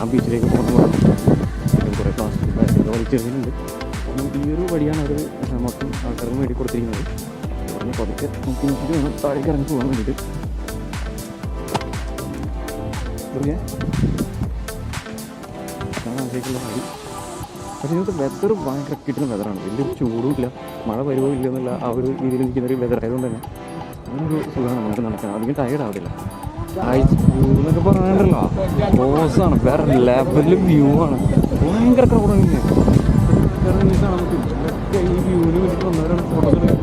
ആ ബീച്ചിലേക്ക് പോകുന്ന കുറേ പ്ലാസ്റ്റിക് ബാഗൊക്കെ വലിച്ചെറിയുന്നുണ്ട്. ഈ ഒരു വഴിയാണ് അവർ മൊത്തം ആൾക്കാർക്ക് വേണ്ടി കൊടുത്തിരിക്കുന്നത്. പറഞ്ഞ് പതുക്കെ നോക്കി നോക്കിയിട്ട് വേണം താഴേക്ക് ഇറങ്ങി പോകാൻ വേണ്ടിയിട്ട്. അതാണ് അതിലേക്കുള്ള വഴി. പക്ഷേ ഇന്നത്തെ വെതർ ഭയങ്കര കിട്ടുന്ന വെതറാണ്. വലിയൊരു ചൂടും ഇല്ല, മഴ വരുമോ ഇല്ല എന്നുള്ള ആ ഒരു രീതിയിൽ നിൽക്കുന്നൊരു വെതർ ആയതുകൊണ്ട് തന്നെ അങ്ങനൊരു സുഖമാണ് നമുക്ക് നടക്കാൻ. അധികം ടയേർഡ് ആവില്ല. ഐസ് വ്യൂ എന്നൊക്കെ പറയാനുണ്ടല്ലോ, ബോസാണ്, വേറെ ലെവലിൽ വ്യൂ ആണ്. ഭയങ്കര ക്രൗഡാണ്. നമുക്ക് ഈ വ്യൂവിന് വേണ്ടിയിട്ട് വന്നവരാണ് ഫോട്ടോസ് എടുക്കുന്നത്.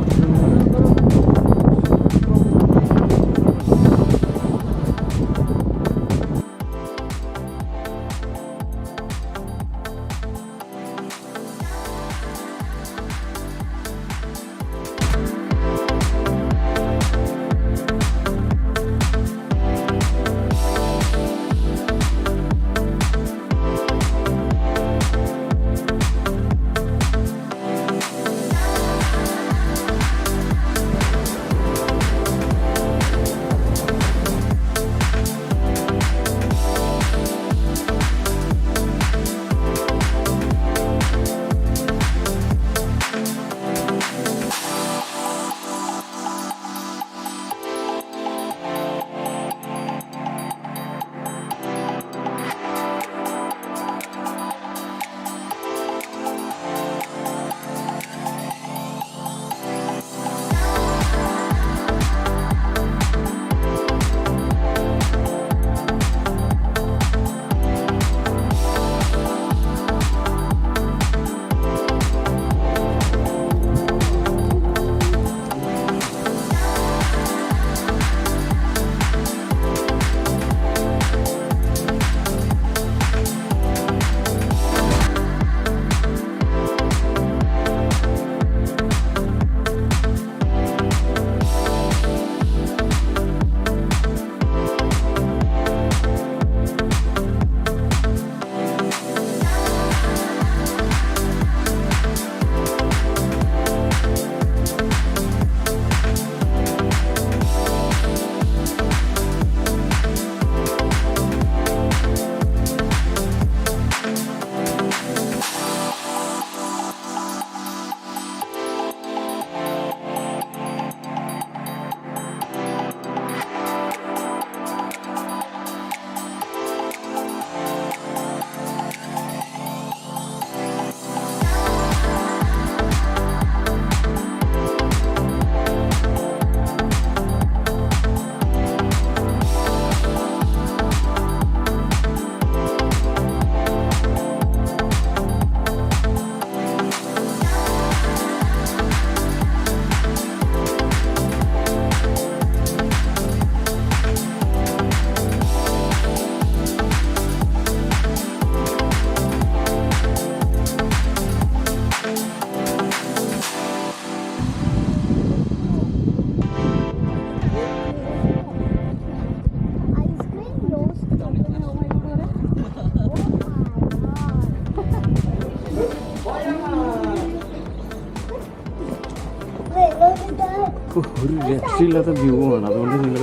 ഒരു രക്ഷയില്ലാത്ത വ്യൂ ആണ്. അതുകൊണ്ട് നിങ്ങൾ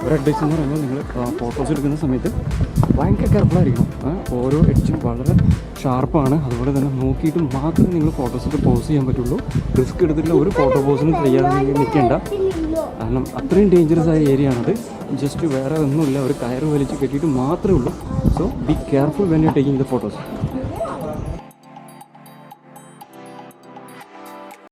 ഒരു അഡ്വൈസ് എന്ന് പറയുമ്പോൾ നിങ്ങൾ ഫോട്ടോസ് എടുക്കുന്ന സമയത്ത് ഭയങ്കര കെയർഫുള്ളായിരിക്കണം. ഓരോ എഡ്ജും വളരെ ഷാർപ്പാണ്. അതുപോലെ തന്നെ നോക്കിയിട്ട് മാത്രമേ നിങ്ങൾ ഫോട്ടോസൊക്കെ പോസ്റ്റ് ചെയ്യാൻ പറ്റുള്ളൂ. റിസ്ക് എടുത്തിട്ടുള്ള ഒരു ഫോട്ടോ പോസിനും ചെയ്യാതെ നിൽക്കേണ്ട. കാരണം അത്രയും ഡേഞ്ചറസ് ആയ ഏരിയ ആണത്. ജസ്റ്റ് വേറെ ഒന്നുമില്ല, ഒരു കയറ് വലിച്ച് കെട്ടിയിട്ട് മാത്രമേ ഉള്ളൂ. So be careful when you taking the photos.